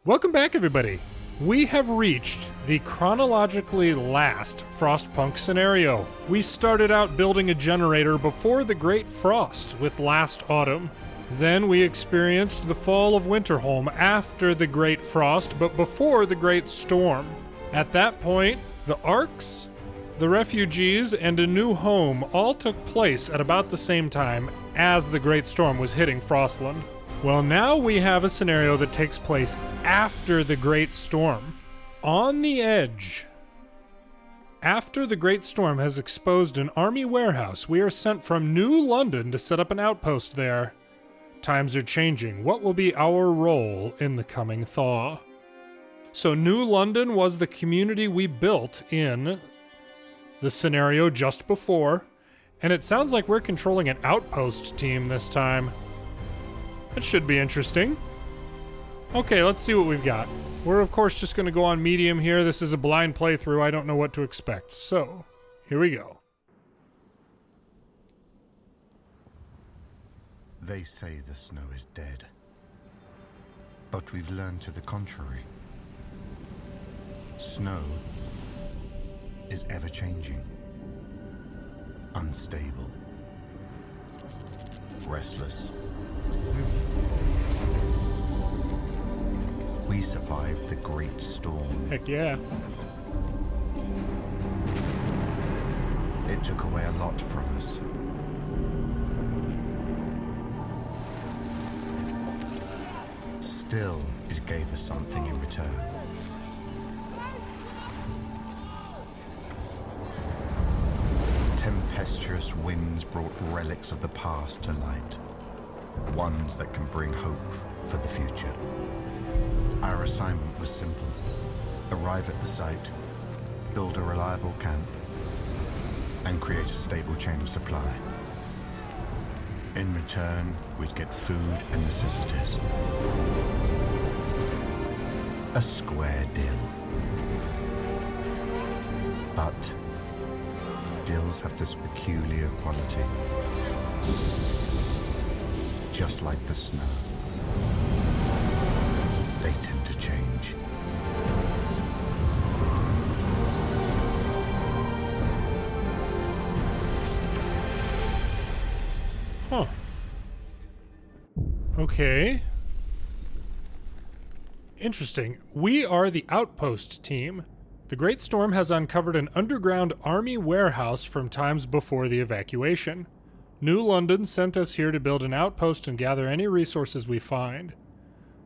Welcome back, everybody. We have reached the chronologically last Frostpunk scenario. We started out building a generator before the Great Frost with last autumn. Then we experienced the fall of Winterhome after the Great Frost, but before the Great Storm. At that point, the Arks, the refugees, and a new home all took place at about the same time as the Great Storm was hitting Frostland. Well, now we have a scenario that takes place after the Great Storm. On the edge. After the Great Storm has exposed an army warehouse, we are sent from New London to set up an outpost there. Times are changing. What will be our role in the coming thaw? So New London was the community we built in the scenario just before, and it sounds like we're controlling an outpost team this time. That should be interesting. Okay, let's see what we've got. We're of course just going to go on medium here. This is a blind playthrough. I don't know what to expect. So, here we go. They say the snow is dead. But we've learned to the contrary. Snow is ever-changing, unstable, restless. We survived the Great Storm. Heck yeah. It took away a lot from us. Still, it gave us something in return. Tempestuous winds brought relics of the past to light. Ones that can bring hope for the future. Our assignment was simple. Arrive at the site, build a reliable camp, and create a stable chain of supply. In return, we'd get food and necessities. A square deal. But deals have this peculiar quality. Just like the snow, they tend to change. Huh. Okay. Interesting. We are the Outpost team. The Great Storm has uncovered an underground army warehouse from times before the evacuation. New London sent us here to build an outpost and gather any resources we find.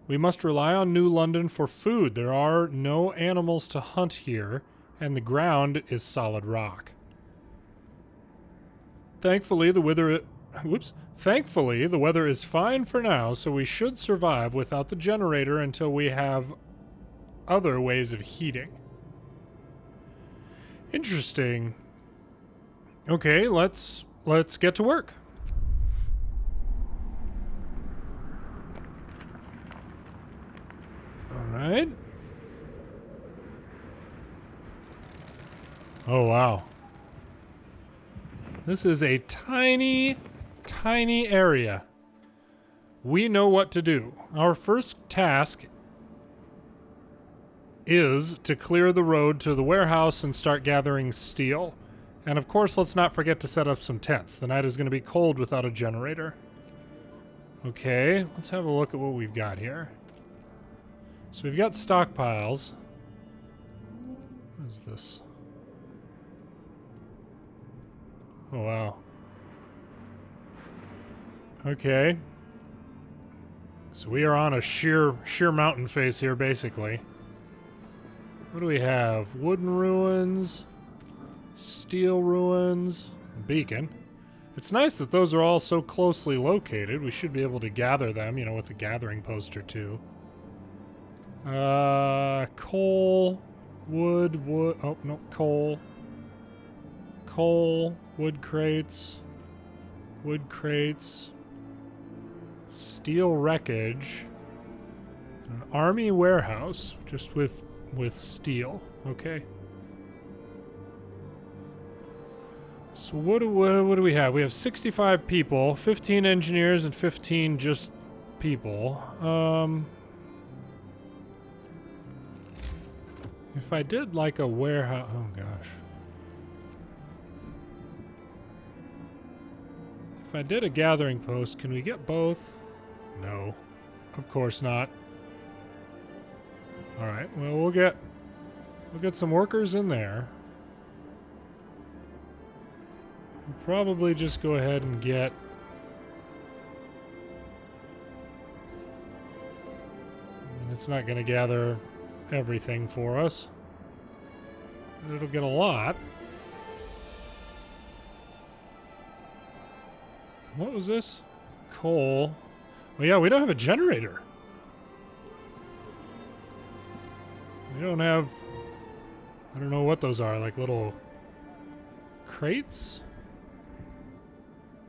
We must rely on New London for food. There are no animals to hunt here, and the ground is solid rock. Thankfully, the weather is fine for now, so we should survive without the generator until we have other ways of heating. Interesting. Okay, let's get to work. All right. Oh, wow. This is a tiny, tiny area. We know what to do. Our first task is to clear the road to the warehouse and start gathering steel. And of course, let's not forget to set up some tents. The night is going to be cold without a generator. Okay, let's have a look at what we've got here. So we've got stockpiles. What is this? Oh, wow. Okay. So we are on a sheer mountain face here, basically. What do we have? Wooden ruins, steel ruins, beacon. It's nice that those are all so closely located. We should be able to gather them, you know, with a gathering post or two. Coal, wood, oh, no, coal, wood crates, steel wreckage, and an army warehouse, just with steel. Okay. So what do we have? We have 65 people, 15 engineers, and 15 just people. If I did like a warehouse... Oh, gosh. If I did a gathering post, can we get both? No. Of course not. Alright, well, we'll get some workers in there. We'll probably just go ahead and get... I mean, it's not going to gather everything for us. But it'll get a lot. What was this? Coal. Well, yeah, we don't have a generator. We don't have... I don't know what those are, like little crates?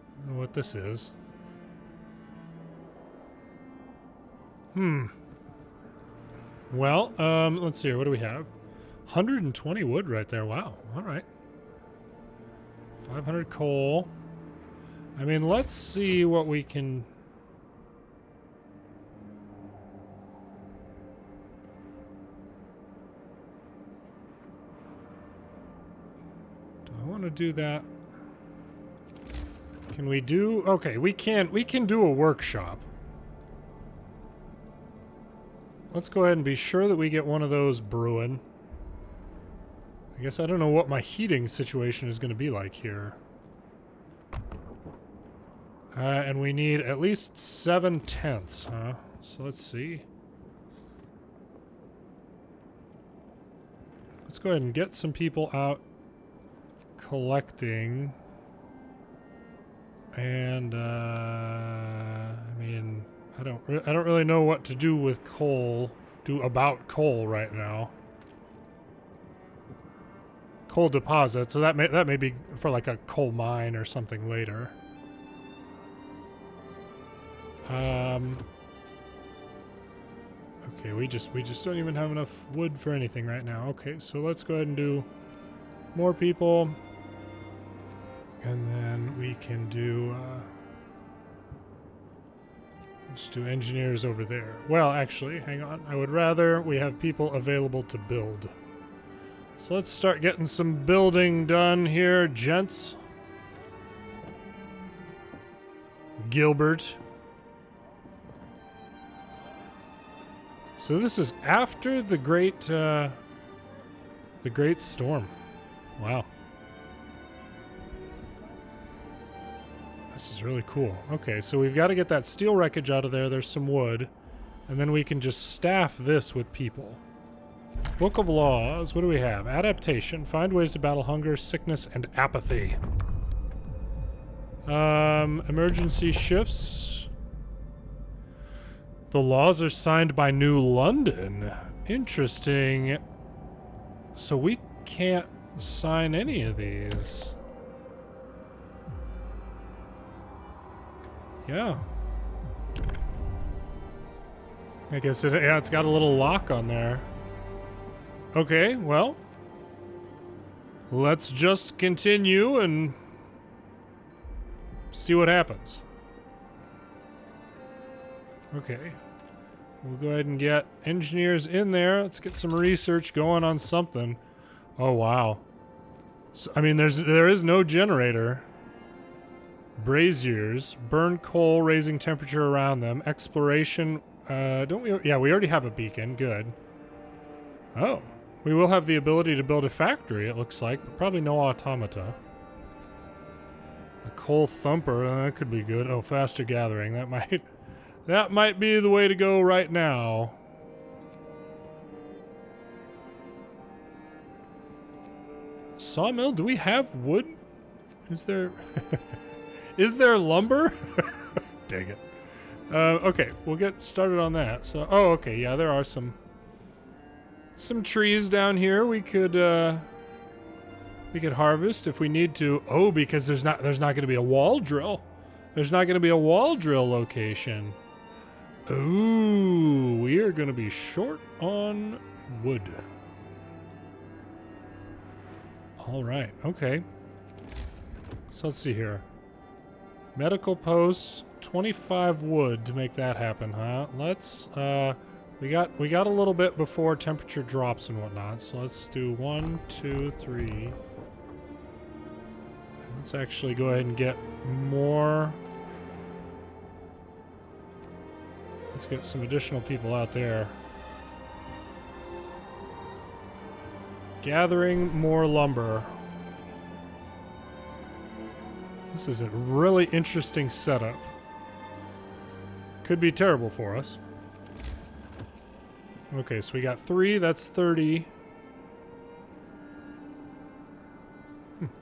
I don't know what this is. Well, let's see here. What do we have? 120 wood right there. Wow. All right. 500 coal. I mean, let's see what we can... Do I want to do that? Can we do... Okay, we can do a workshop. Let's go ahead and be sure that we get one of those brewing. I guess I don't know what my heating situation is going to be like here. And we need at least 7 tents, huh? So let's see. Let's go ahead and get some people out collecting. And, I mean, I don't really know what to do with coal, about coal right now. Coal deposit, so that may be for like a coal mine or something later. Okay, we just don't even have enough wood for anything right now. Okay, so let's go ahead and do more people. And then we can do, let's do engineers over there. Well, actually, hang on. I would rather we have people available to build. So let's start getting some building done here, gents. Gilbert. So this is after the great storm. Wow. This is really cool. Okay, so we've got to get that steel wreckage out of there. There's some wood. And then we can just staff this with people. Book of Laws. What do we have? Adaptation. Find ways to battle hunger, sickness, and apathy. Emergency shifts. The laws are signed by New London. Interesting. So we can't sign any of these. Yeah. I guess it's got a little lock on there. Okay, well. Let's just continue and see what happens. Okay. We'll go ahead and get engineers in there. Let's get some research going on something. Oh, wow. So, I mean, there is no generator. Braziers. Burn coal, raising temperature around them. Exploration. Don't we? Yeah, we already have a beacon. Good. Oh. We will have the ability to build a factory, it looks like, but probably no automata. A coal thumper. That could be good. Oh, faster gathering. That might be the way to go right now. Sawmill? Do we have wood? Is there... Is there lumber? Dang it. Okay, we'll get started on that. So, oh, okay, yeah, there are some trees down here we could harvest if we need to. Oh, because there's not going to be a wall drill. There's not going to be a wall drill location. Ooh, we are going to be short on wood. All right, okay. So let's see here. Medical posts, 25 wood to make that happen, huh? Let's We got a little bit before temperature drops and whatnot, so let's do 1, 2, 3. And let's actually go ahead and get more. Let's get some additional people out there. Gathering more lumber. This is a really interesting setup. Could be terrible for us. Okay, so we got 3, that's 30.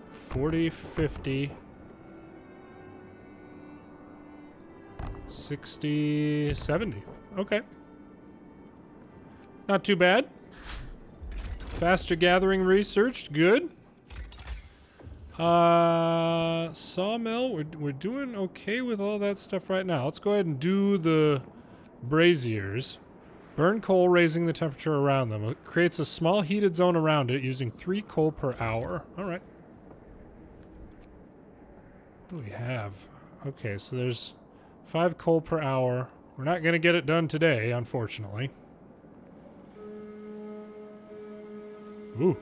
40, 50. 60, 70. Okay. Not too bad. Faster gathering researched, good. Sawmill, we're doing okay with all that stuff right now. Let's go ahead and do the braziers. Burn coal, raising the temperature around them. It creates a small heated zone around it using 3 coal per hour. All right. What do we have? Okay, so there's 5 coal per hour. We're not going to get it done today, unfortunately. Ooh.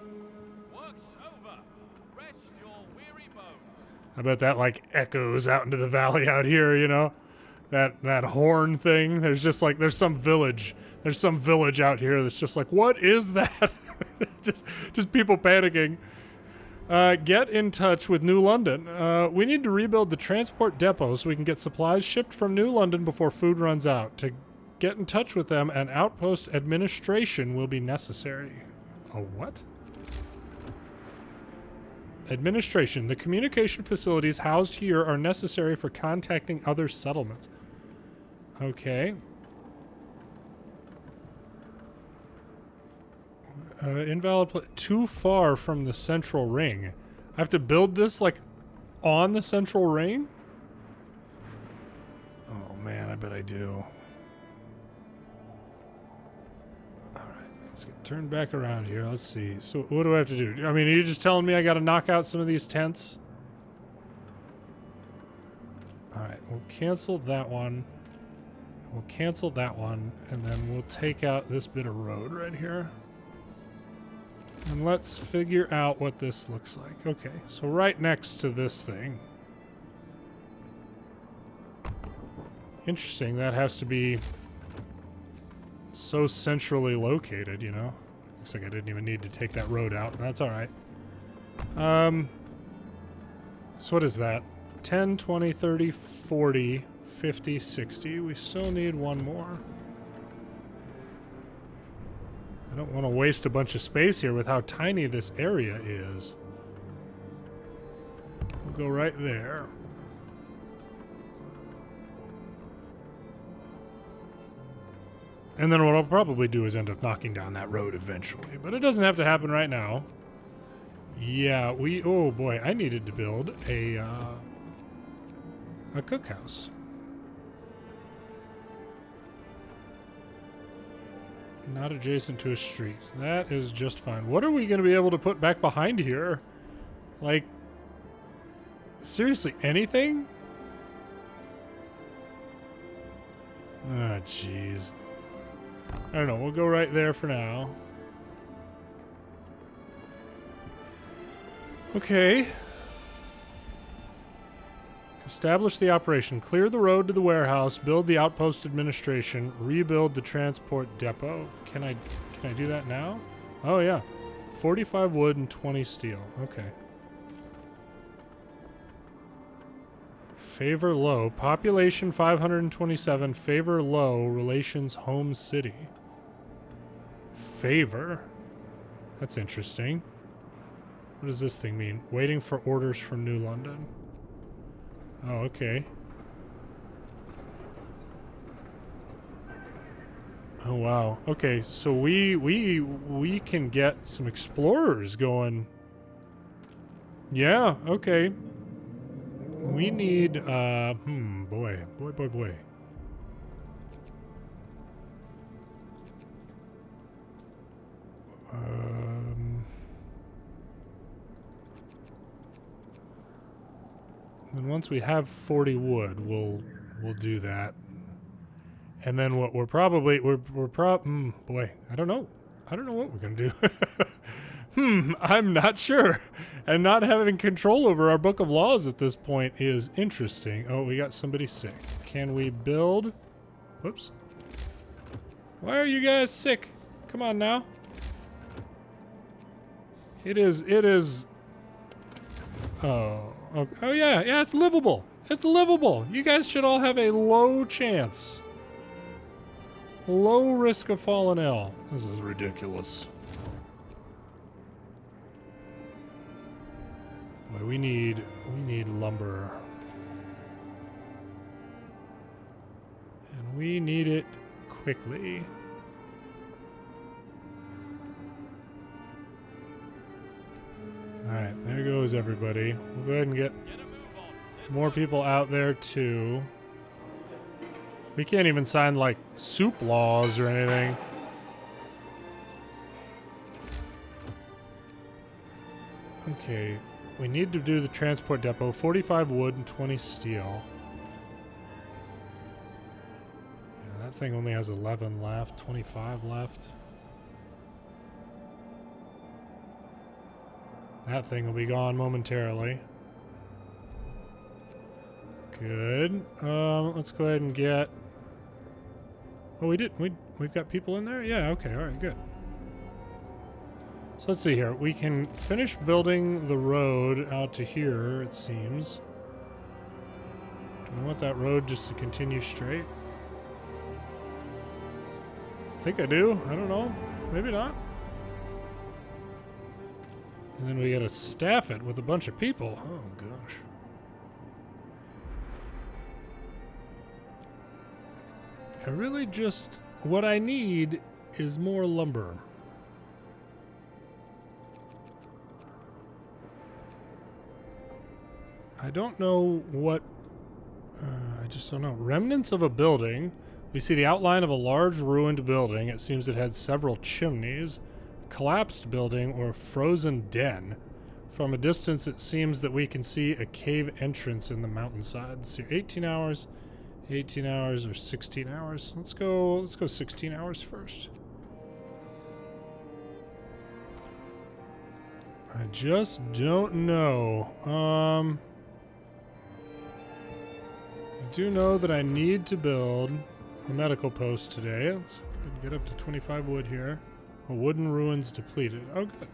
I bet that like echoes out into the valley out here, you know? That horn thing. There's just like there's some village out here that's just like, what is that? just people panicking. Get in touch with New London. We need to rebuild the transport depot so we can get supplies shipped from New London before food runs out. To get in touch with them, an outpost administration will be necessary. A what? Administration. The communication facilities housed here are necessary for contacting other settlements. Okay. Invalid too far from the central ring. I have to build this like on the central ring? Oh man, I bet I do. Let's get turned back around here. Let's see. So what do I have to do? I mean, are you just telling me I got to knock out some of these tents? All right, we'll cancel that one. We'll cancel that one, and then we'll take out this bit of road right here. And let's figure out what this looks like. Okay, so right next to this thing. Interesting, that has to be so centrally located, you know? Looks like I didn't even need to take that road out, but that's alright. So what is that? 10, 20, 30, 40, 50, 60. We still need one more. I don't want to waste a bunch of space here with how tiny this area is. We'll go right there. And then what I'll probably do is end up knocking down that road eventually. But it doesn't have to happen right now. Yeah, oh boy, I needed to build a cookhouse. Not adjacent to a street. That is just fine. What are we going to be able to put back behind here? Like, seriously, anything? Ah, jeez. I don't know, we'll go right there for now. Okay. Establish the operation. Clear the road to the warehouse. Build the outpost administration. Rebuild the transport depot. Can I do that now? Oh yeah. 45 wood and 20 steel. Okay. Favor low. Population 527. Favor low. Relations home city. Favor. That's interesting. What does this thing mean? Waiting for orders from New London. Oh, okay. Oh wow. Okay, so we can get some explorers going. Yeah, okay. We need boy. And once we have 40 wood, we'll do that. And then what we're boy, I don't know. I don't know what we're going to do. I'm not sure. And not having control over our book of laws at this point is interesting. Oh, we got somebody sick. Can we build? Whoops. Why are you guys sick? Come on now. It is. Oh, okay. Oh yeah, it's livable. It's livable. You guys should all have a low chance. Low risk of falling ill. This is ridiculous. Boy, we need lumber. And we need it quickly. Alright, there goes everybody. We'll go ahead and get more people out there too. We can't even sign like soup laws or anything. Okay, we need to do the transport depot. 45 wood and 20 steel. Yeah, that thing only has 11 left, 25 left. That thing will be gone momentarily. Good. Let's go ahead and get... Oh, we've got people in there? Yeah, okay, alright, good. So let's see here. We can finish building the road out to here, it seems. Do I want that road just to continue straight? I think I do. I don't know. Maybe not. And then we gotta staff it with a bunch of people. Oh, gosh. I really just... What I need is more lumber. I don't know what... I just don't know. Remnants of a building. We see the outline of a large ruined building. It seems it had several chimneys. Collapsed building or frozen den. From a distance, it seems that we can see a cave entrance in the mountainside. Let's see, 18 hours... 18 hours or 16 hours. Let's go 16 hours first. I just don't know. I do know that I need to build a medical post today. Let's go ahead and get up to 25 wood here. A wooden ruins depleted. Oh, good.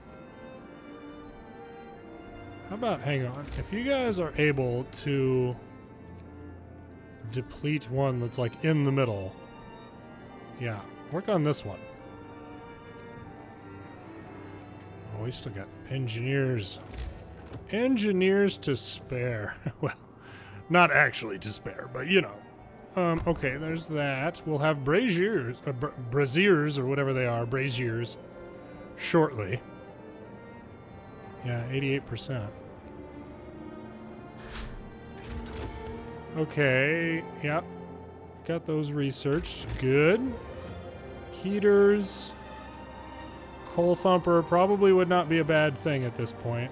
How about, hang on. If you guys are able to deplete one that's like in the middle. Yeah, work on this one. Oh, we still got engineers. Engineers to spare. Well, not actually to spare, but you know. Okay, there's that. We'll have braziers, braziers or whatever they are, braziers, shortly. Yeah, 88%. Okay, yep. Got those researched. Good. Heaters. Coal thumper probably would not be a bad thing at this point.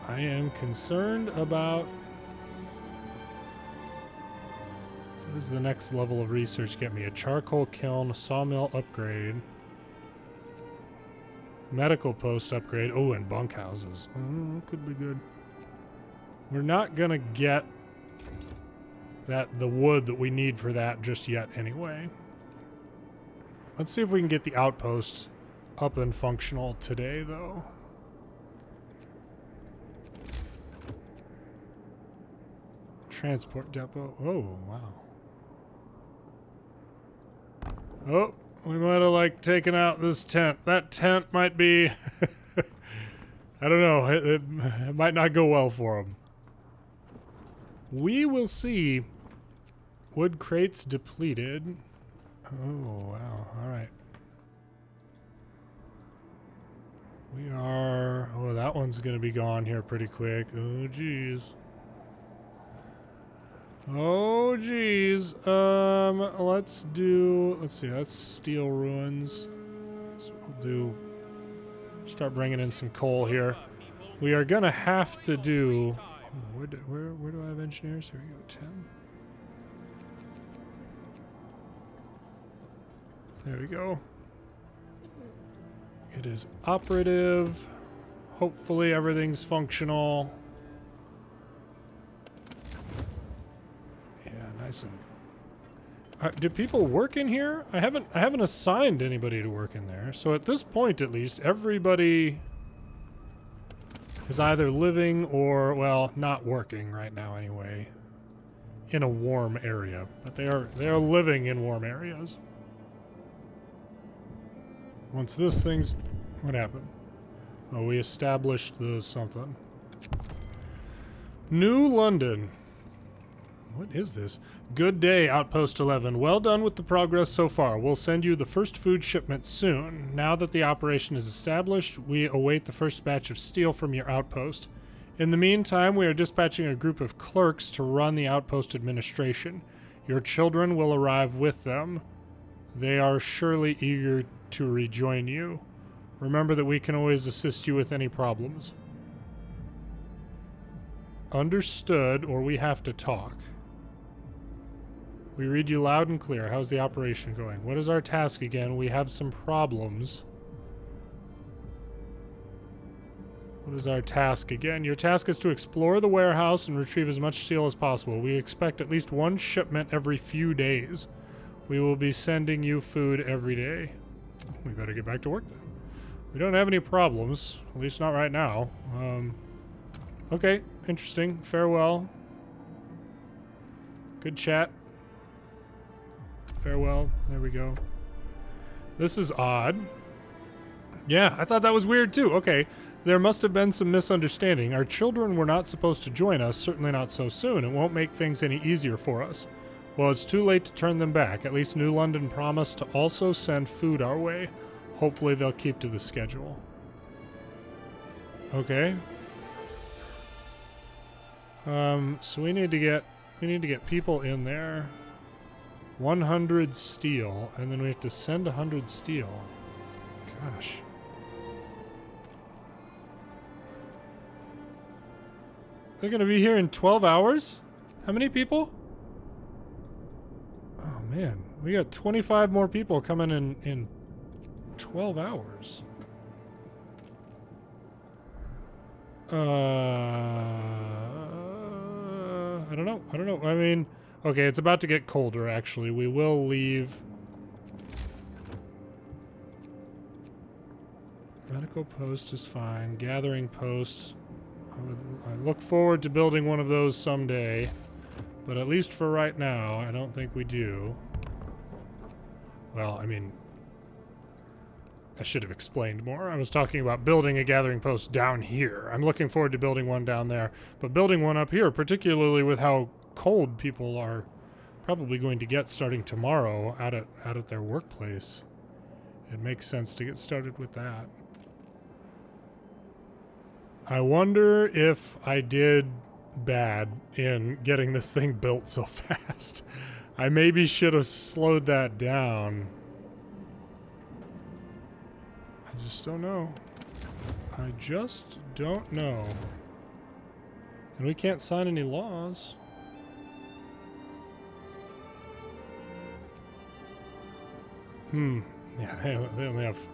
I am concerned about... What does the next level of research get me? A charcoal kiln, sawmill upgrade. Medical post upgrade. Oh, and bunkhouses. Oh, could be good. We're not gonna get the wood that we need for that just yet anyway. Let's see if we can get the outpost up and functional today, though. Transport depot. Oh, wow. Oh, we might have like taken out this tent. That tent might be... I don't know. It might not go well for them. We will see. Wood crates depleted. Oh, wow. All right. We are... Oh, that one's going to be gone here pretty quick. Oh, geez. Oh, geez. Let's see. That's steel ruins. So we'll do... Start bringing in some coal here. We are going to have to do... Where do I have engineers? Here we go, 10. There we go. It is operative. Hopefully everything's functional. Yeah, nice and... do people work in here? I haven't assigned anybody to work in there. So at this point, at least, everybody is either living or, well, not working right now anyway, in a warm area. But they are living in warm areas. Once this thing's... What happened? Oh, we established the something. New London. What is this? Good day, Outpost 11. Well done with the progress so far. We'll send you the first food shipment soon. Now that the operation is established, we await the first batch of steel from your outpost. In the meantime, we are dispatching a group of clerks to run the outpost administration. Your children will arrive with them. They are surely eager to rejoin you. Remember that we can always assist you with any problems. Understood, or we have to talk. We read you loud and clear. How's the operation going? What is our task again? We have some problems. What is our task again? Your task is to explore the warehouse and retrieve as much steel as possible. We expect at least one shipment every few days. We will be sending you food every day. We better get back to work then. We don't have any problems, at least not right now. Okay, interesting. Farewell. Good chat. Farewell. There we go. This is odd. Yeah, I thought that was weird too. Okay, there must have been some misunderstanding. Our children were not supposed to join us, certainly not so soon. It won't make things any easier for us. Well, it's too late to turn them back. At least New London promised to also send food our way. Hopefully they'll keep to the schedule. Okay. So we need to get people in there. 100 steel, and then we have to send 100 steel. Gosh. They're gonna be here in 12 hours? How many people? Oh man, we got 25 more people coming in 12 hours. I don't know. I mean, okay, it's about to get colder, actually. We will leave. Medical post is fine. Gathering post. I look forward to building one of those someday. But at least for right now, I don't think we do. Well, I mean, I should have explained more. I was talking about building a gathering post down here. I'm looking forward to building one down there. But building one up here, particularly with how cold people are probably going to get starting tomorrow out at their workplace, it makes sense to get started with that. I wonder if I did bad in getting this thing built so fast. I maybe should have slowed that down. I just don't know. I just don't know. And we can't sign any laws. Yeah, they only have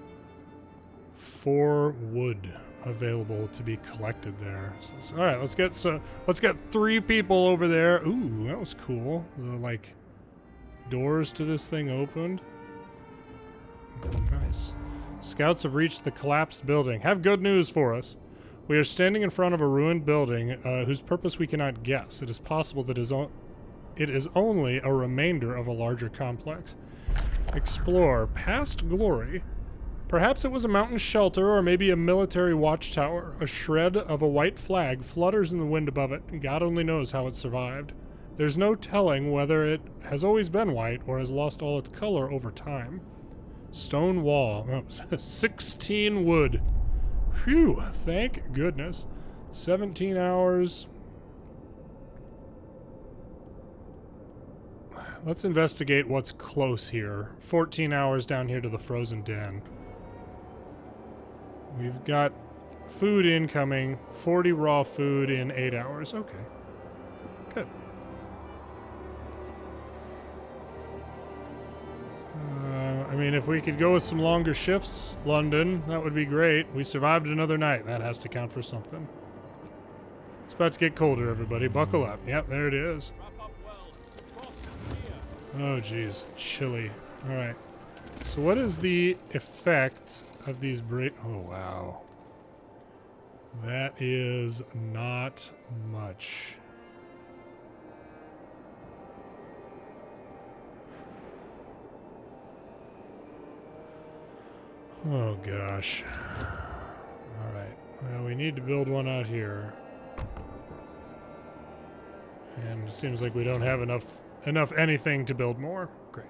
4 wood available to be collected there. So, all right, let's get 3 people over there. Ooh, that was cool. The like doors to this thing opened. Nice. Scouts have reached the collapsed building. Have good news for us. We are standing in front of a ruined building whose purpose we cannot guess. It is possible that it is only a remainder of a larger complex. Explore. Past glory. Perhaps it was a mountain shelter or maybe a military watchtower. A shred of a white flag flutters in the wind above it. God only knows how it survived. There's no telling whether it has always been white or has lost all its color over time. Stone wall. Oh, 16 wood. Phew, thank goodness. 17 hours. Let's investigate what's close here. 14 hours down here to the frozen den. We've got food incoming. 40 raw food in 8 hours. Okay. Good. I mean, if we could go with some longer shifts, London, that would be great. We survived another night. That has to count for something. It's about to get colder, everybody. Buckle up. Yep, there it is. Oh, geez. Chilly. All right. So what is the effect of these oh, wow. That is not much. Oh, gosh. All right. Well, we need to build one out here. And it seems like we don't have enough anything to build more. Great.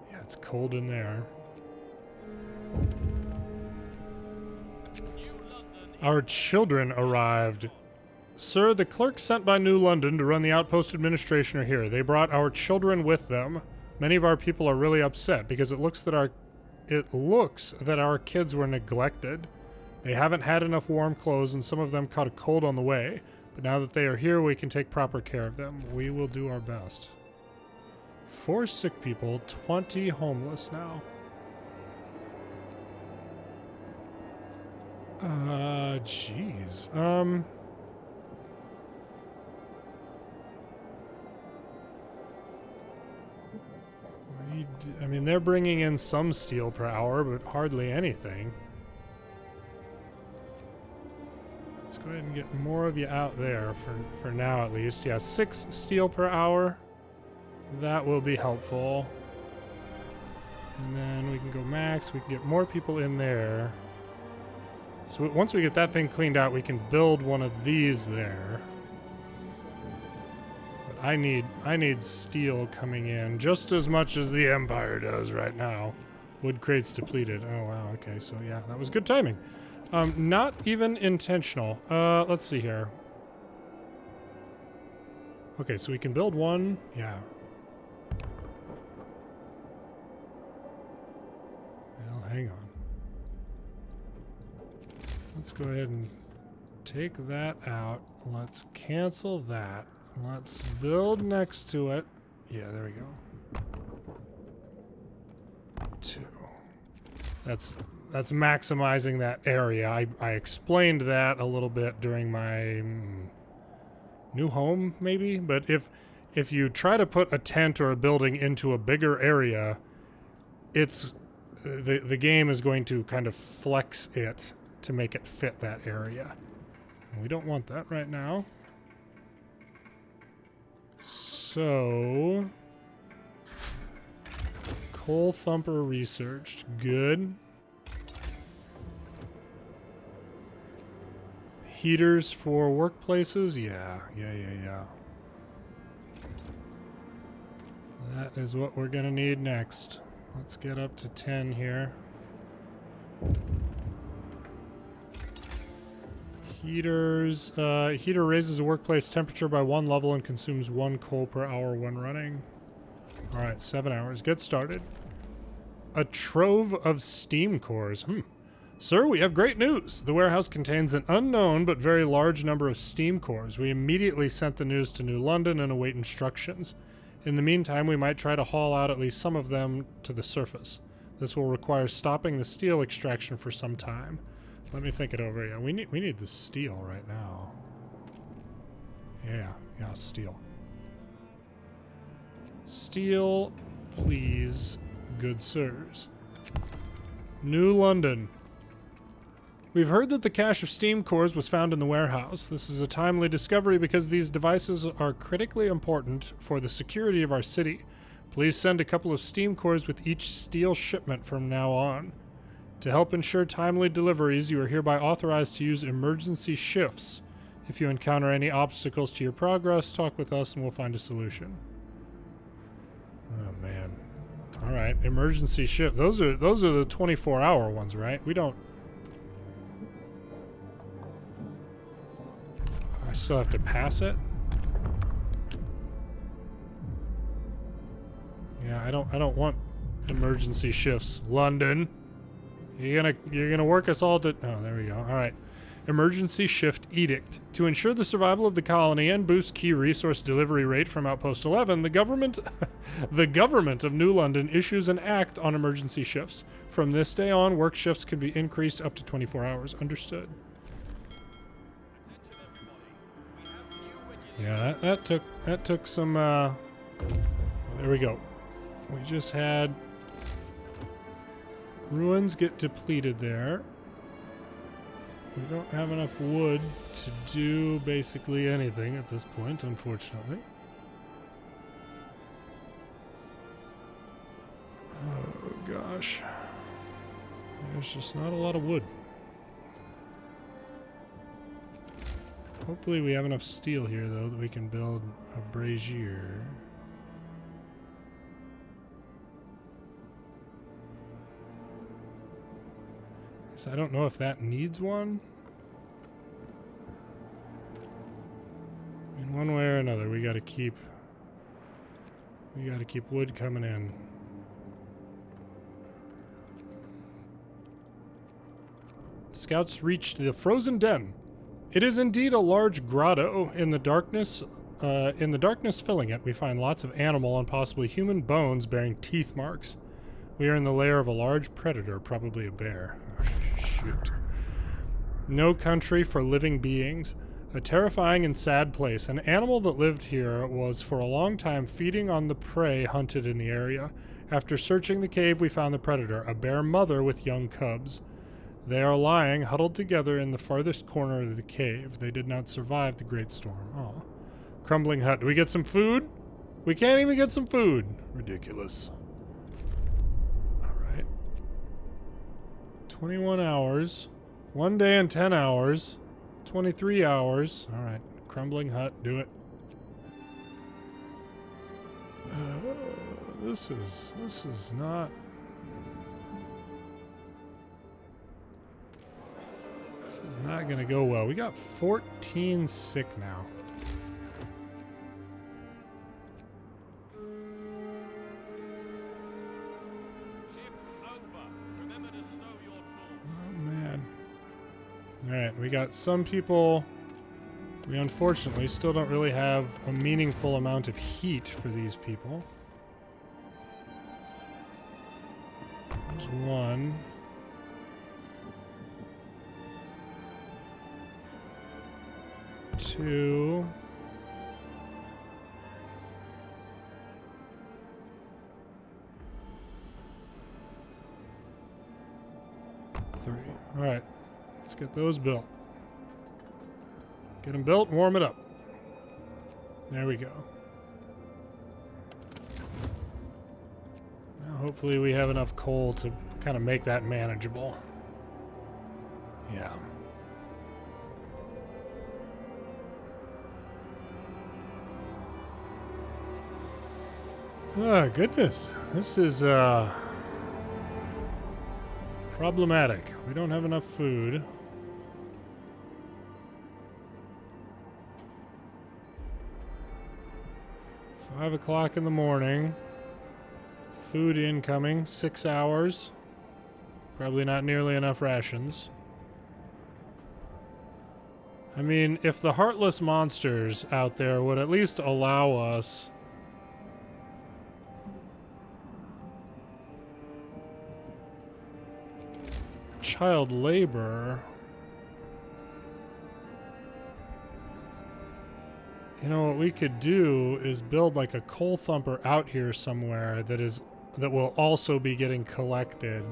Yeah, it's cold in there. Our children arrived. Sir, the clerks sent by New London to run the Outpost administration are here. They brought our children with them. Many of our people are really upset because it looks that our kids were neglected. They haven't had enough warm clothes and some of them caught a cold on the way. But now that they are here, we can take proper care of them. We will do our best. 4 sick people, 20 homeless now. Jeez. I mean, they're bringing in some steel per hour, but hardly anything. Let's go ahead and get more of you out there for now at least. Yeah, 6 steel per hour. That will be helpful. And then we can go max. We can get more people in there. So once we get that thing cleaned out, we can build one of these there. But I need steel coming in just as much as the Empire does right now. Wood crates depleted. Oh, wow. Okay, so yeah, that was good timing. Not even intentional. Let's see here. Okay, so we can build one. Yeah. Well, hang on. Let's go ahead and take that out. Let's cancel that. Let's build next to it. Yeah, there we go. 2. That's maximizing that area. I explained that a little bit during my new home, maybe. But if you try to put a tent or a building into a bigger area, it's the game is going to kind of flex it to make it fit that area. And we don't want that right now. So Coal Thumper researched. Good. Heaters for workplaces? Yeah. That is what we're gonna need next. Let's get up to 10 here. Heaters. Heater raises the workplace temperature by 1 level and consumes 1 coal per hour when running. Alright, 7 hours. Get started. A trove of steam cores. Sir, we have great news. The warehouse contains an unknown but very large number of steam cores. We immediately sent the news to New London and await instructions. In the meantime, we might try to haul out at least some of them to the surface. This will require stopping the steel extraction for some time. Let me think it over. Yeah, we need the steel right now. Yeah, steel. Steel, please, good sirs. New London. We've heard that the cache of steam cores was found in the warehouse. This is a timely discovery because these devices are critically important for the security of our city. Please send a couple of steam cores with each steel shipment from now on. To help ensure timely deliveries, you are hereby authorized to use emergency shifts. If you encounter any obstacles to your progress, talk with us and we'll find a solution. Oh man. All right, emergency shift. Those are the 24-hour ones, right? We don't. I still have to pass it. Yeah, I don't want emergency shifts. London, you're gonna work us all to. Oh, there we go. All right. emergency shift edict. To ensure the survival of the colony and boost key resource delivery rate from Outpost 11, the government of New London issues an act on emergency shifts. From this day on, work shifts can be increased up to 24 hours. Understood. Yeah, that took some there we go. We just had ruins get depleted there. We don't have enough wood to do basically anything at this point, unfortunately. Oh gosh. There's just not a lot of wood. Hopefully we have enough steel here though that we can build a brazier. I don't know if that needs one. In one way or another, we gotta keep wood coming in. Scouts reached the frozen den. It is indeed a large grotto. In the darkness filling it, we find lots of animal and possibly human bones bearing teeth marks. We are in the lair of a large predator, probably a bear. Shoot. No country for living beings. A terrifying and sad place. An animal that lived here was for a long time feeding on the prey hunted in the area. After searching the cave, we found the predator, a bear mother with young cubs. They are lying, huddled together in the farthest corner of the cave. They did not survive the great storm. Oh. Crumbling hut. Do we get some food? We can't even get some food. Ridiculous. 21 hours. 1 day and 10 hours. 23 hours. Alright. Crumbling hut. Do it. This is not... This is not gonna go well. We got 14 sick now. Alright, we got some people. We unfortunately still don't really have a meaningful amount of heat for these people. There's one. Two. Three. Alright. Let's get those built. Get them built and warm it up. There we go. Now hopefully we have enough coal to kind of make that manageable. Yeah. Oh, goodness. This is, problematic. We don't have enough food. Five o'clock in the morning. Food incoming. 6 hours. Probably not nearly enough rations. I mean, if the heartless monsters out there would at least allow us child labor. You know, what we could do is build like a coal thumper out here somewhere that will also be getting collected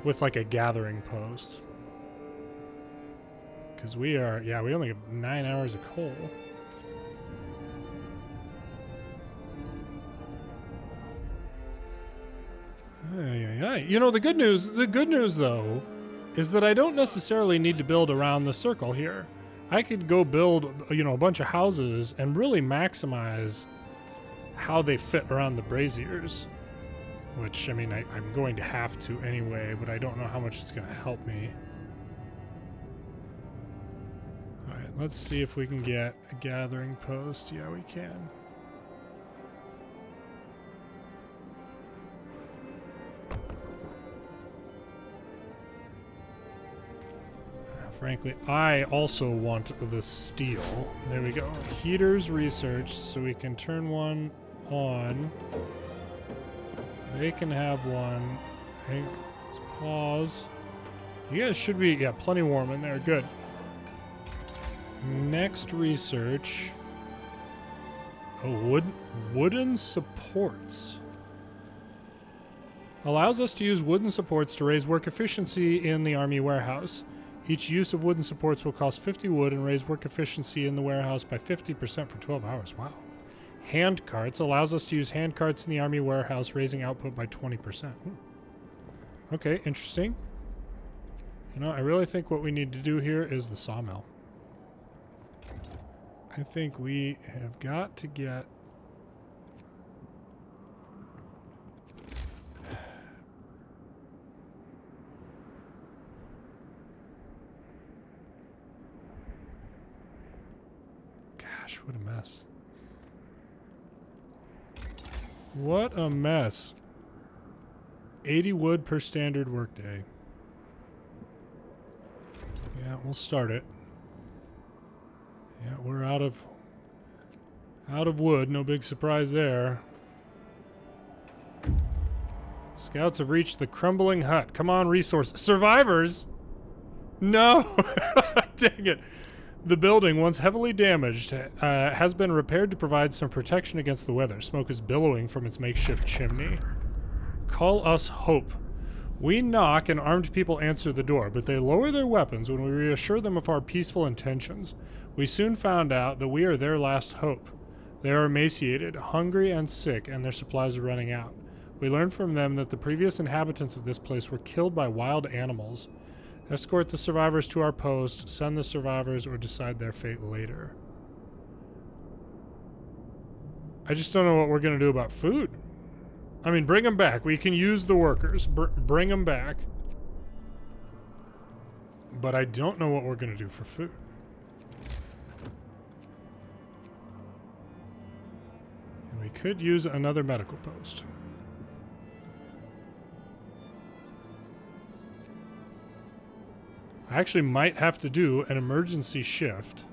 with like a gathering post. Because we only have 9 hours of coal. You know, the good news though is that I don't necessarily need to build around the circle here. I could go build, you know, a bunch of houses and really maximize how they fit around the braziers. Which, I mean, I'm going to have to anyway, but I don't know how much it's going to help me. Alright, let's see if we can get a gathering post. Yeah, we can. Frankly, I also want the steel. There we go. Heaters researched, so we can turn one on. They can have one. Hang on. Let's pause. You guys should be, yeah, plenty warm in there. Good. Next research. Oh, wooden supports. Allows us to use wooden supports to raise work efficiency in the army warehouse. Each use of wooden supports will cost 50 wood and raise work efficiency in the warehouse by 50% for 12 hours. Wow. Hand carts allows us to use hand carts in the army warehouse, raising output by 20%. Ooh. Okay, interesting. You know, I really think what we need to do here is the sawmill. I think we have got to get... Gosh, what a mess. What a mess. 80 wood per standard workday. Yeah, we'll start it. Yeah, we're out of wood. No big surprise there. Scouts have reached the crumbling hut. Come on, resource. Survivors? No! Dang it. The building, once heavily damaged, has been repaired to provide some protection against the weather. Smoke is billowing from its makeshift chimney. Call us hope. We knock and armed people answer the door, but they lower their weapons when we reassure them of our peaceful intentions. We soon found out that we are their last hope. They are emaciated, hungry, and sick, and their supplies are running out. We learned from them that the previous inhabitants of this place were killed by wild animals. Escort the survivors to our post, send the survivors, or decide their fate later. I just don't know what we're going to do about food. I mean, bring them back. We can use the workers. Bring them back. But I don't know what we're going to do for food. And we could use another medical post. I actually might have to do an emergency shift.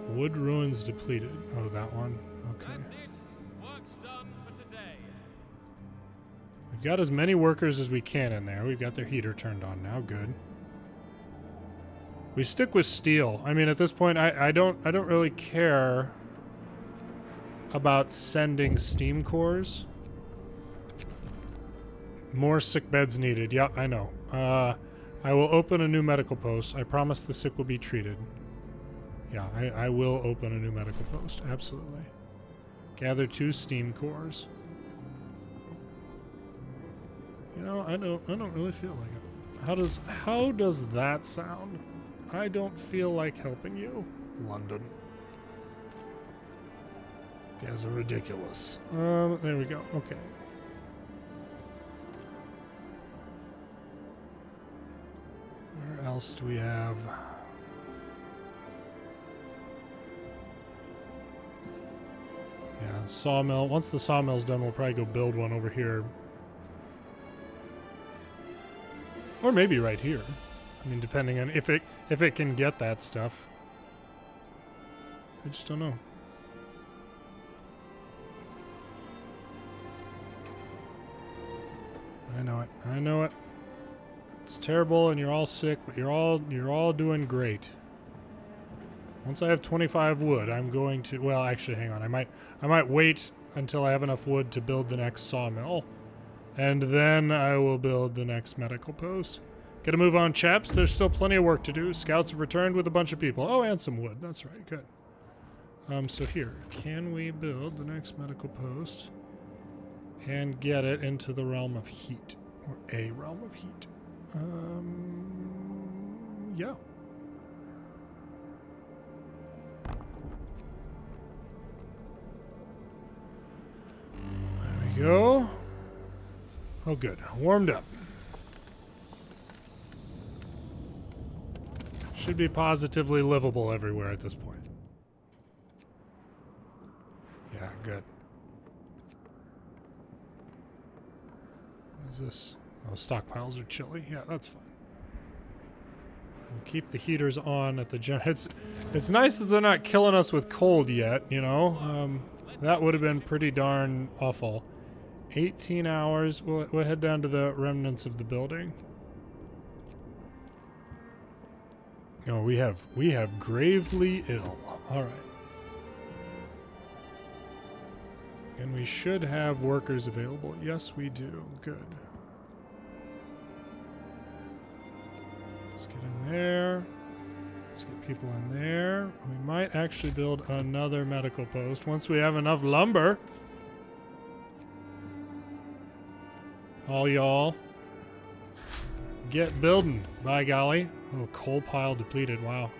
Wood ruins depleted. Oh, that one. Okay. That's it. Work's done for today. We've got as many workers as we can in there. We've got their heater turned on now. Good. We stick with steel. I mean, at this point, I don't really care about sending steam cores. More sick beds needed. Yeah, I know. I will open a new medical post. I promise the sick will be treated. Yeah, I will open a new medical post. Absolutely. Gather 2 steam cores. You know, I don't really feel like it. How does that sound? I don't feel like helping you, London. You guys are ridiculous. There we go. Okay. Where else do we have? Yeah, sawmill. Once the sawmill's done, we'll probably go build one over here. Or maybe right here. I mean, depending on if it can get that stuff. I just don't know. I know it. I know it. It's terrible and you're all sick, but you're all doing great. Once I have 25 wood, I'm going to, well, actually, hang on. I might wait until I have enough wood to build the next sawmill, and then I will build the next medical post. Gotta move on, chaps. There's still plenty of work to do. Scouts have returned with a bunch of people. Oh, and some wood. That's right. Good. So here, can we build the next medical post and get it into the realm of heat, or a realm of heat? Yeah. There we go. Oh, good. Warmed up. Should be positively livable everywhere at this point. Yeah, good. What is this? Oh, stockpiles are chilly. Yeah, that's fine. We'll keep the heaters on at the It's nice that they're not killing us with cold yet, you know? That would have been pretty darn awful. 18 hours. We'll head down to the remnants of the building. No, we have gravely ill. All right. And we should have workers available. Yes, we do. Good. Let's get in there. Let's get people in there. We might actually build another medical post once we have enough lumber. All y'all. Get building, by golly. Oh, coal pile depleted. Wow.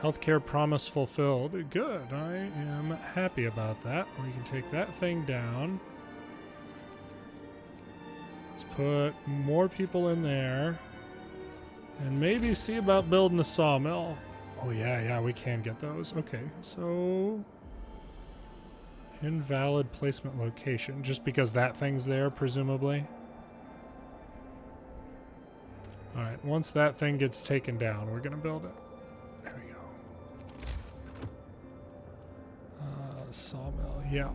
Healthcare promise fulfilled. Good. I am happy about that. We can take that thing down. Let's put more people in there. And maybe see about building a sawmill. Oh, yeah, we can get those. Okay, so... invalid placement location. Just because that thing's there, presumably. Alright, once that thing gets taken down, we're gonna build it. There we go. Sawmill, yeah.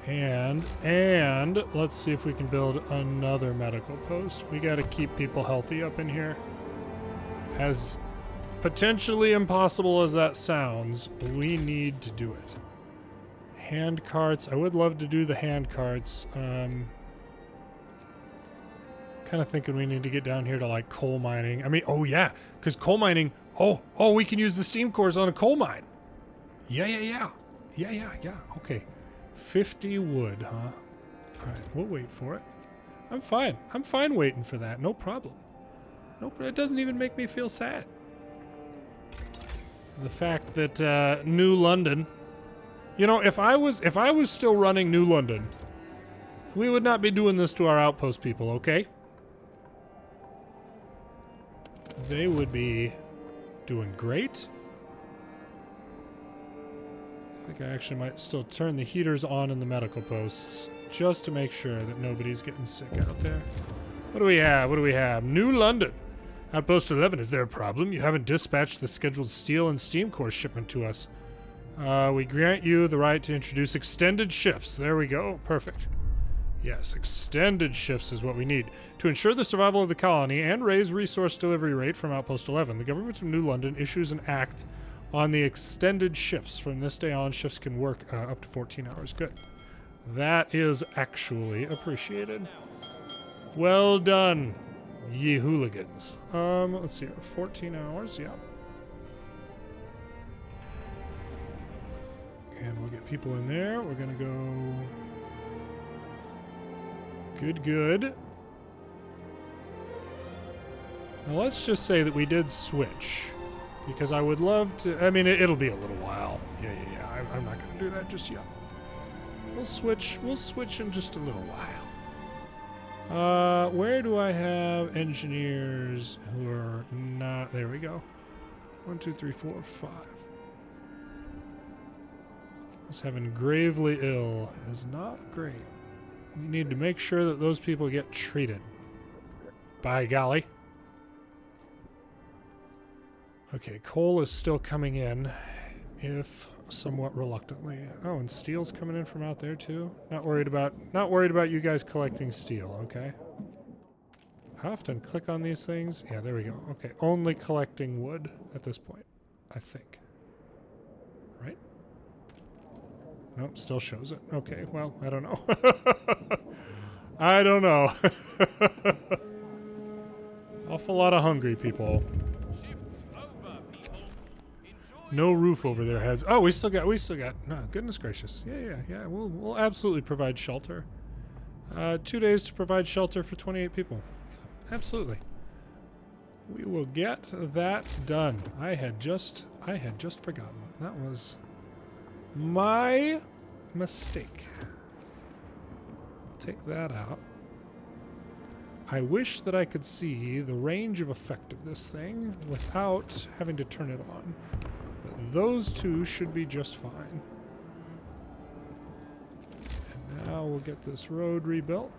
And let's see if we can build another medical post. We gotta keep people healthy up in here. As potentially impossible as that sounds, we need to do it. Hand carts. I would love to do the hand carts. Kind of thinking we need to get down here to like coal mining. I mean, oh yeah, because coal mining. Oh, we can use the steam cores on a coal mine. Yeah. Okay, 50 wood, huh? All right, we'll wait for it. I'm fine waiting for that. No problem. Nope, it doesn't even make me feel sad. The fact that New London. You know, if I was still running New London, we would not be doing this to our outpost people, okay? They would be doing great. I think I actually might still turn the heaters on in the medical posts just to make sure that nobody's getting sick out there. What do we have? New London. Outpost 11, is there a problem? You haven't dispatched the scheduled steel and steam core shipment to us. We grant you the right to introduce extended shifts. There we go. Perfect. Yes, extended shifts is what we need. To ensure the survival of the colony and raise resource delivery rate from Outpost 11, the government of New London issues an act on the extended shifts. From this day on, shifts can work up to 14 hours. Good. That is actually appreciated. Well done, ye hooligans. Let's see here. 14 hours, yeah. And we'll get people in there. We're gonna go... Good. Now let's just say that we did switch. Because I would love to... I mean, it'll be a little while. Yeah. I'm not gonna do that just yet. We'll switch in just a little while. Where do I have engineers who are not... There we go. 1, 2, 3, 4, 5. Us having gravely ill is not great. We need to make sure that those people get treated. By golly. Okay, coal is still coming in, if somewhat reluctantly. Oh, and steel's coming in from out there too. Not worried about you guys collecting steel, okay? I often click on these things. Yeah, there we go. Okay, only collecting wood at this point, I think. Right? Nope, still shows it. Okay, well, I don't know. I don't know. Awful lot of hungry people. No roof over their heads. Oh, we still got. No, goodness gracious. Yeah. We'll absolutely provide shelter. 2 days to provide shelter for 28 people. Yeah, absolutely. We will get that done. I had just forgotten. That was my mistake. Take that out. I wish that I could see the range of effect of this thing without having to turn it on. But Those two should be just fine. And now we'll get this road rebuilt.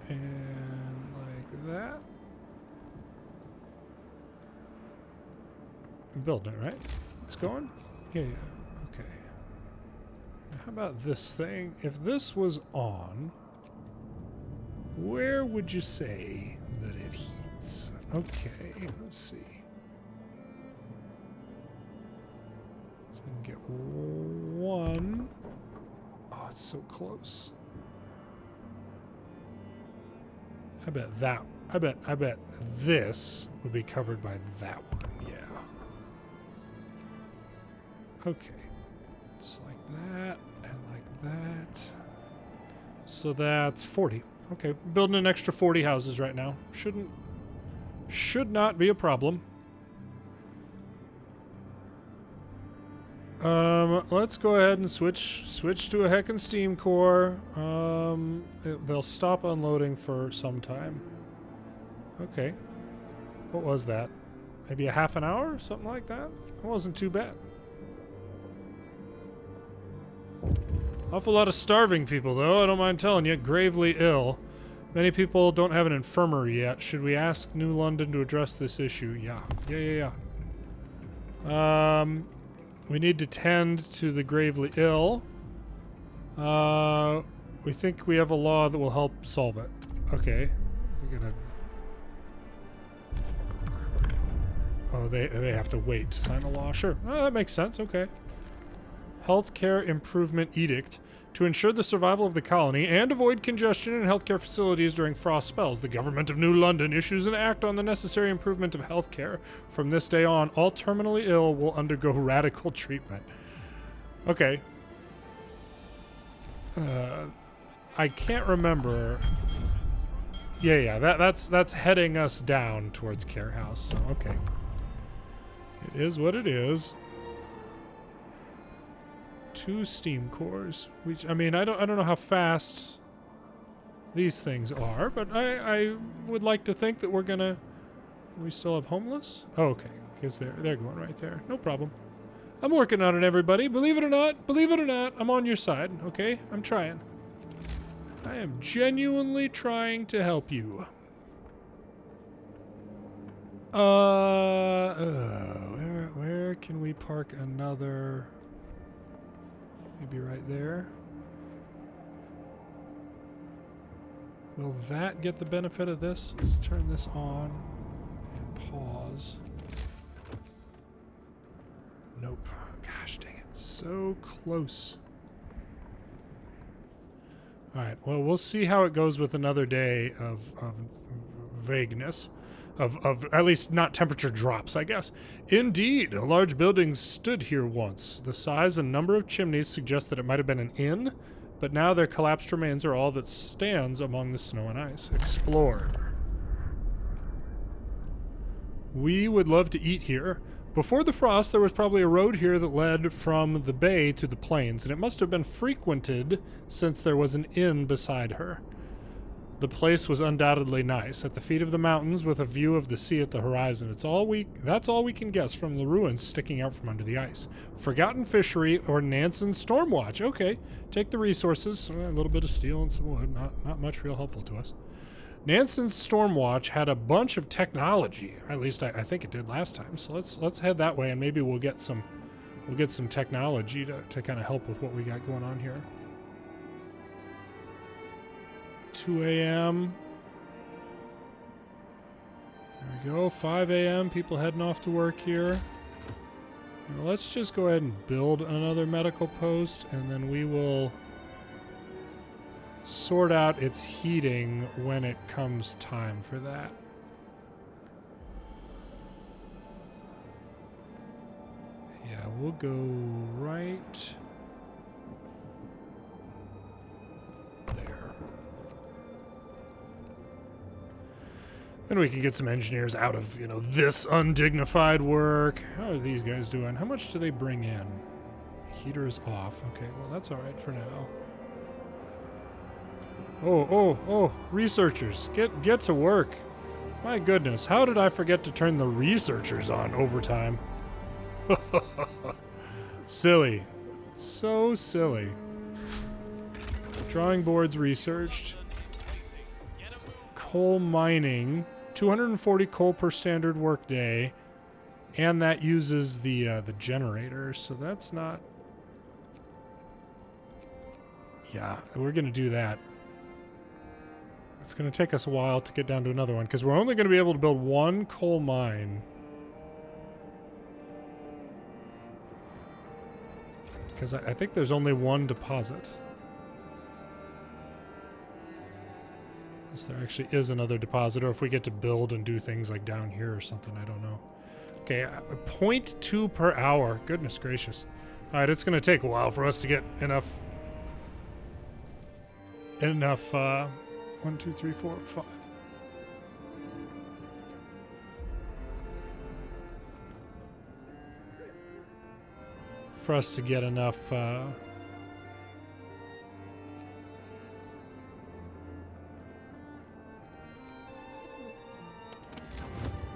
And like that. I'm building it, right? It's going? Yeah, yeah. Okay. Now how about this thing? If this was on, where would you say that it heats? Okay, let's see. So we can get one. Oh, it's so close. I bet this would be covered by that one. Yeah. Okay. Just like that and like that. So that's 40. Okay, building an extra 40 houses right now. Should not be a problem. Let's go ahead and switch to a heckin' steam core. They'll stop unloading for some time. Okay. What was that? Maybe a half an hour? Something like that? It wasn't too bad. Awful lot of starving people, though, I don't mind telling you. Gravely ill. Many people don't have an infirmary yet. Should we ask New London to address this issue? Yeah. We need to tend to the gravely ill. We think we have a law that will help solve it. Okay. We're gonna... Oh, they have to wait to sign a law. Sure. Oh, that makes sense. Okay. Healthcare Improvement Edict. To ensure the survival of the colony and avoid congestion in healthcare facilities during frost spells, the government of New London issues an act on the necessary improvement of healthcare. From this day on, all terminally ill will undergo radical treatment. Okay. I can't remember. Yeah, that's heading us down towards Care House. So, okay. It is what it is. 2 steam cores, which I mean I don't know how fast these things are, but I would like to think that we still have homeless. Oh, okay, because they're going right there. No problem. I'm working on it, everybody. Believe it or not, I'm on your side. Okay, I'm trying. I am genuinely trying to help you. Where can we park another? Maybe right there. Will that get the benefit of this? Let's turn this on and pause. Nope. Gosh dang it. So close. Alright, well, we'll see how it goes with another day of vagueness. Of at least not temperature drops, I guess. Indeed, a large building stood here once. The size and number of chimneys suggest that it might have been an inn, but now their collapsed remains are all that stands among the snow and ice. Explore. We would love to eat here. Before the frost, there was probably a road here that led from the bay to the plains, and it must have been frequented since there was an inn beside her. The place was undoubtedly nice, at the feet of the mountains with a view of the sea at the horizon. That's all we can guess from the ruins sticking out from under the ice. Forgotten fishery or Nansen's Stormwatch. Okay, take the resources. A little bit of steel and some wood. Not much real helpful to us. Nansen's Stormwatch had a bunch of technology. Or at least I think it did last time. So let's head that way and maybe we'll get some technology to kind of help with what we got going on here. 2 a.m. There we go. 5 a.m. People heading off to work here. Now let's just go ahead and build another medical post, and then we will sort out its heating when it comes time for that. Yeah, we'll go right there. And we can get some engineers out of, this undignified work. How are these guys doing? How much do they bring in? Heater is off. Okay, well, that's all right for now. Oh, researchers, get to work. My goodness, how did I forget to turn the researchers on overtime? Silly. So silly. Drawing boards researched. Coal mining. 240 coal per standard workday. And that uses the generator, so that's not... Yeah, we're going to do that. It's going to take us a while to get down to another one, because we're only going to be able to build one coal mine. Because I think there's only one deposit. Unless there actually is another deposit, or if we get to build and do things like down here or something, I don't know. Okay, 0.2 per hour. Goodness gracious. All right, it's going to take a while for us to get enough... 1, 2, 3, 4, 5. For us to get enough,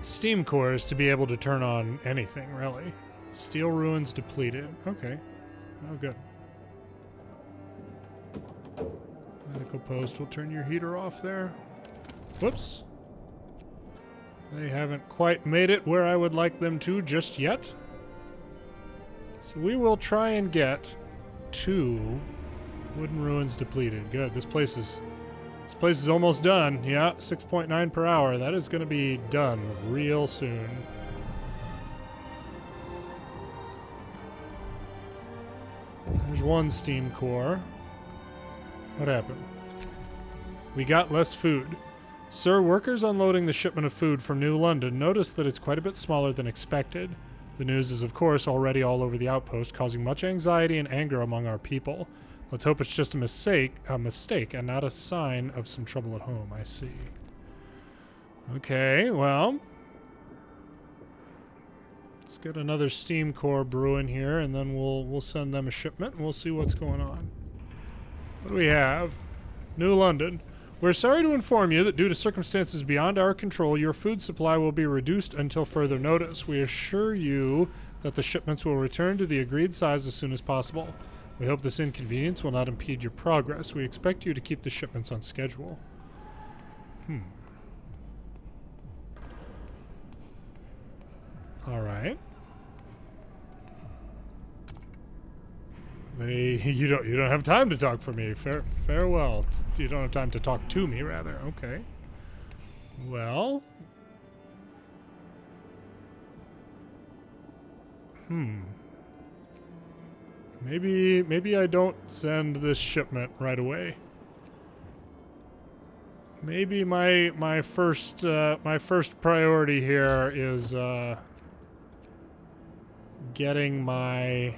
steam cores to be able to turn on anything, really. Steel ruins depleted. Okay. Oh, good. Medical post will turn your heater off there. Whoops. They haven't quite made it where I would like them to just yet. So we will try and get 2 wooden ruins depleted. Good. This place is almost done. Yeah, 6.9 per hour. That is going to be done real soon. There's one steam core. What happened? We got less food. Sir, workers unloading the shipment of food from New London noticed that it's quite a bit smaller than expected. The news is, of course, already all over the outpost, causing much anxiety and anger among our people. Let's hope it's just a mistake, and not a sign of some trouble at home. I see. Okay, well, let's get another steam core brewing here, and then we'll send them a shipment, and we'll see what's going on. What do we have? New London. We're sorry to inform you that due to circumstances beyond our control, your food supply will be reduced until further notice. We assure you that the shipments will return to the agreed size as soon as possible. We hope this inconvenience will not impede your progress. We expect you to keep the shipments on schedule. All right. You don't have time to talk for me. Farewell. You don't have time to talk to me, rather. Okay. Well. Maybe I don't send this shipment right away. Maybe my first priority here is getting my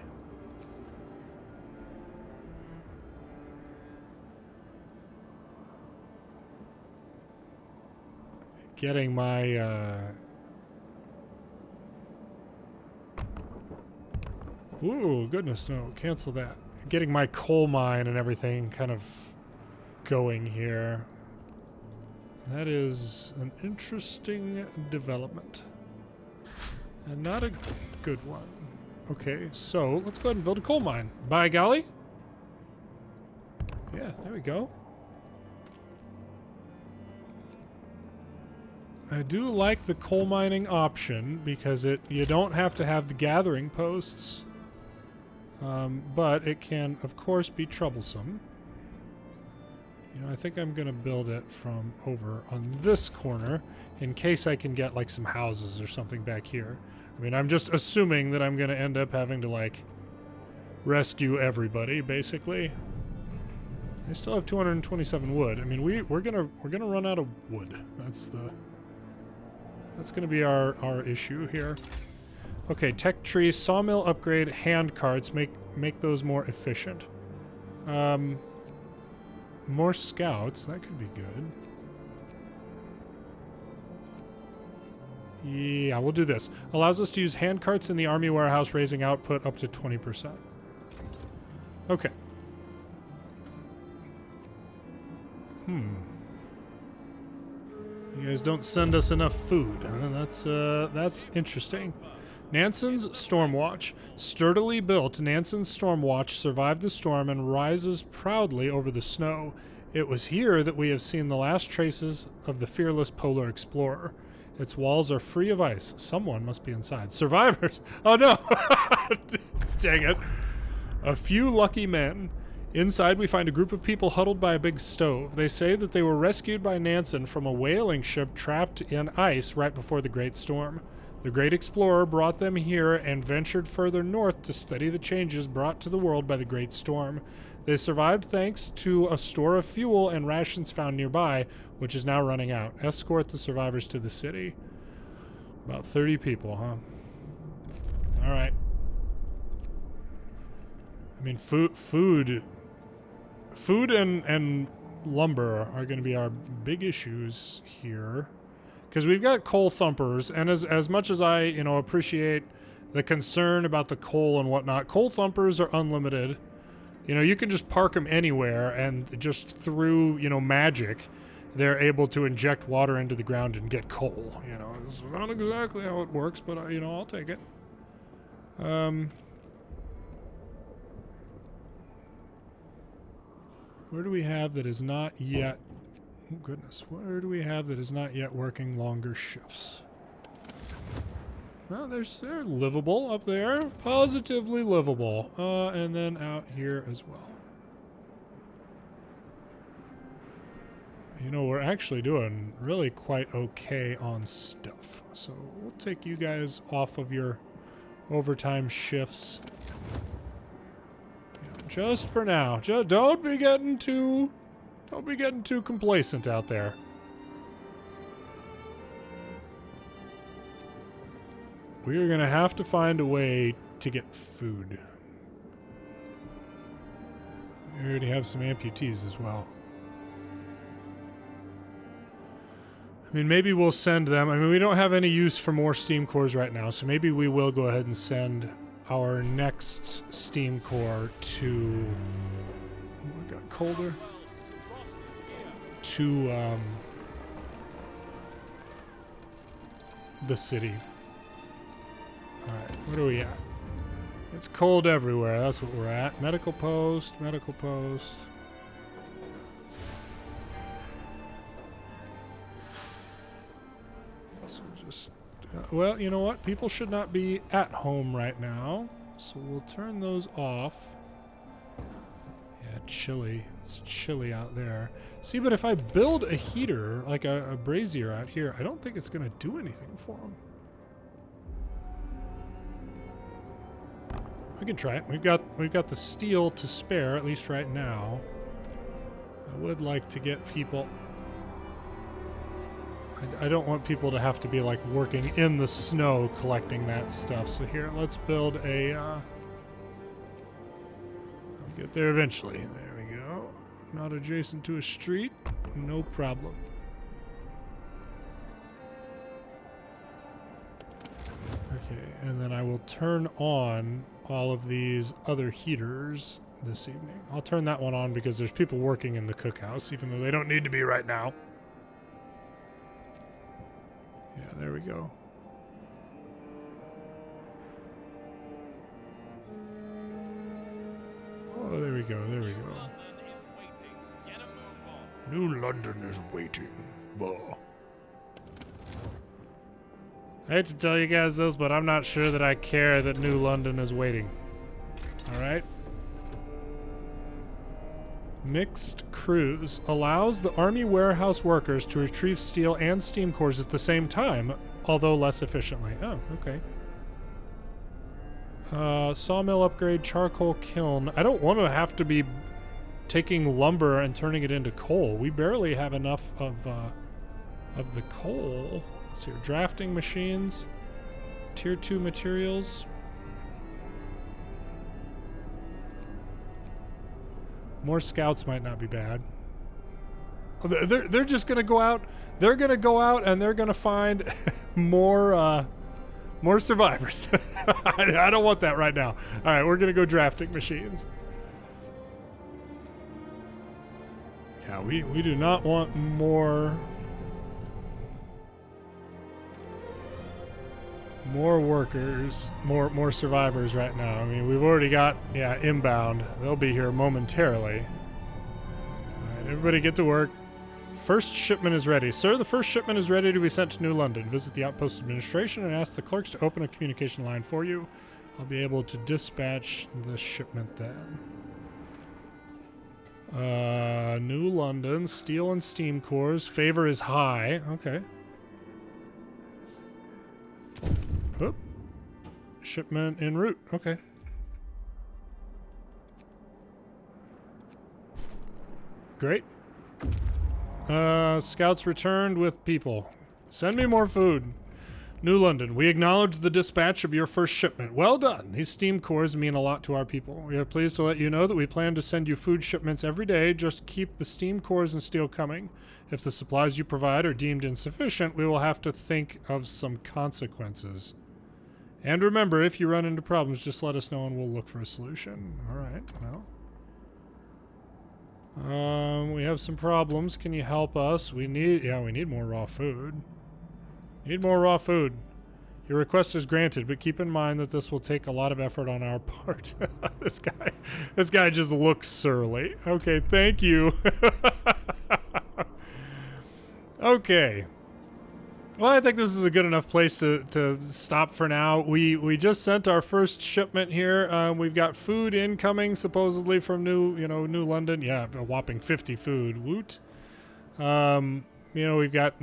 ooh, goodness, no, cancel that. Getting my coal mine and everything kind of going here. That is an interesting development. And not a good one. Okay, so let's go ahead and build a coal mine. By golly. Yeah, there we go. I do like the coal mining option because you don't have to have the gathering posts. But it can, of course, be troublesome. You know, I think I'm going to build it from over on this corner in case I can get, like, some houses or something back here. I mean, I'm just assuming that I'm going to end up having to, like, rescue everybody, basically. I still have 227 wood. I mean, we're gonna run out of wood. That's going to be our issue here. Okay, tech tree, sawmill upgrade, hand carts, make those more efficient. More scouts, that could be good. Yeah, we'll do this. Allows us to use hand carts in the army warehouse, raising output up to 20%. Okay. You guys don't send us enough food. That's interesting. Nansen's Stormwatch. Sturdily built, Nansen's Stormwatch survived the storm and rises proudly over the snow. It was here that we have seen the last traces of the fearless polar explorer. Its walls are free of ice. Someone must be inside. Survivors! Oh no! Dang it. A few lucky men. Inside we find a group of people huddled by a big stove. They say that they were rescued by Nansen from a whaling ship trapped in ice right before the Great Storm. The great explorer brought them here and ventured further north to study the changes brought to the world by the Great Storm. They survived thanks to a store of fuel and rations found nearby, which is now running out. Escort the survivors to the city. About 30 people, huh? All right. I mean, food and lumber are going to be our big issues here. Because we've got coal thumpers, and as much as I, appreciate the concern about the coal and whatnot, coal thumpers are unlimited. You can just park them anywhere, and just through, magic, they're able to inject water into the ground and get coal. It's not exactly how it works, but, I'll take it. Where do we have that is not yet... Oh, goodness. Where do we have that is not yet working longer shifts? Well, they're livable up there. Positively livable. And then out here as well. We're actually doing really quite okay on stuff. So we'll take you guys off of your overtime shifts. Just for now. Don't be getting too complacent out there. We are gonna have to find a way to get food. We already have some amputees as well. I mean, maybe we'll send them. I mean, we don't have any use for more steam cores right now, so maybe we will go ahead and send our next steam core to... Oh, it got colder. To, the city. Alright, where are we at? It's cold everywhere, that's what we're at. Medical post, medical post. So just... well, you know what? People should not be at home right now. So we'll turn those off. Yeah, chilly. It's chilly out there. See, but if I build a heater, like a brazier out here, I don't think it's going to do anything for them. We can try it. We've got the steel to spare, at least right now. I would like to get people... I don't want people to have to be like working in the snow collecting that stuff. So here, let's build a... I'll get there eventually. There we go. Not adjacent to a street. No problem. Okay, and then I will turn on all of these other heaters this evening. I'll turn that one on because there's people working in the cookhouse, even though they don't need to be right now. Yeah, there we go. Oh, there we go, there we go. New London is waiting. Bah. I hate to tell you guys this, but I'm not sure that I care that New London is waiting. Alright? Mixed Cruise allows the Army warehouse workers to retrieve steel and steam cores at the same time, although less efficiently. Oh, okay. Sawmill upgrade, charcoal kiln. I don't want to have to be taking lumber and turning it into coal. We barely have enough of the coal. Let's see here. Drafting machines. Tier 2 materials. More scouts might not be bad. They're just gonna go out. They're gonna go out and they're gonna find more survivors. I don't want that right now. All right, we're gonna go drafting machines. Yeah, we do not want more More workers, more survivors right now. I mean, we've already got, yeah, inbound. They'll be here momentarily. All right, everybody get to work. First shipment is ready. Sir, the first shipment is ready to be sent to New London. Visit the Outpost administration and ask the clerks to open a communication line for you. I'll be able to dispatch the shipment then. New London, steel and steam cores. Favor is high. Okay. Oop. Shipment en route. Okay. Great. Scouts returned with people. Send me more food. New London, we acknowledge the dispatch of your first shipment. Well done. These steam cores mean a lot to our people. We are pleased to let you know that we plan to send you food shipments every day. Just keep the steam cores and steel coming. If the supplies you provide are deemed insufficient, we will have to think of some consequences. And remember, if you run into problems, just let us know and we'll look for a solution. All right, well. We have some problems. Can you help us? We need more raw food. Need more raw food. Your request is granted, but keep in mind that this will take a lot of effort on our part. This guy just looks surly. Okay, thank you. Okay. Well, I think this is a good enough place to stop for now. We just sent our first shipment here. We've got food incoming, supposedly from New London. Yeah, a whopping 50 food. Woot. We've got.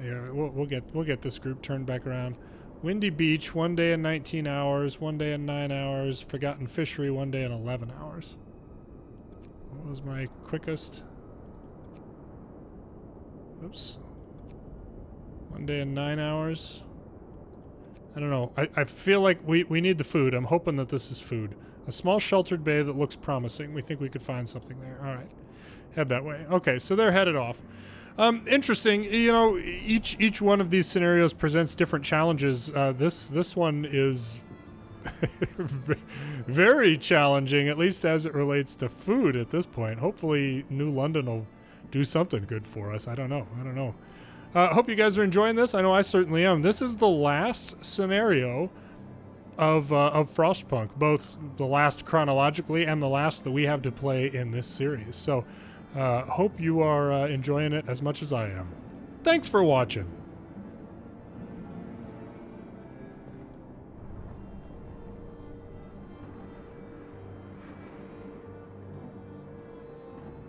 Yeah, we'll get this group turned back around. Windy Beach, 1 day and 19 hours, 1 day and 9 hours. Forgotten Fishery, 1 day and 11 hours. What was my quickest? Oops. 1 day and 9 hours. I don't know. I feel like we need the food. I'm hoping that this is food. A small sheltered bay that looks promising. We think we could find something there. All right. Head that way. Okay, so they're headed off. Interesting. Each one of these scenarios presents different challenges. This one is very challenging, at least as it relates to food at this point. Hopefully New London will do something good for us. I don't know. Hope you guys are enjoying this. I know I certainly am. This is the last scenario of Frostpunk, both the last chronologically and the last that we have to play in this series. So hope you are enjoying it as much as I am. Thanks for watching.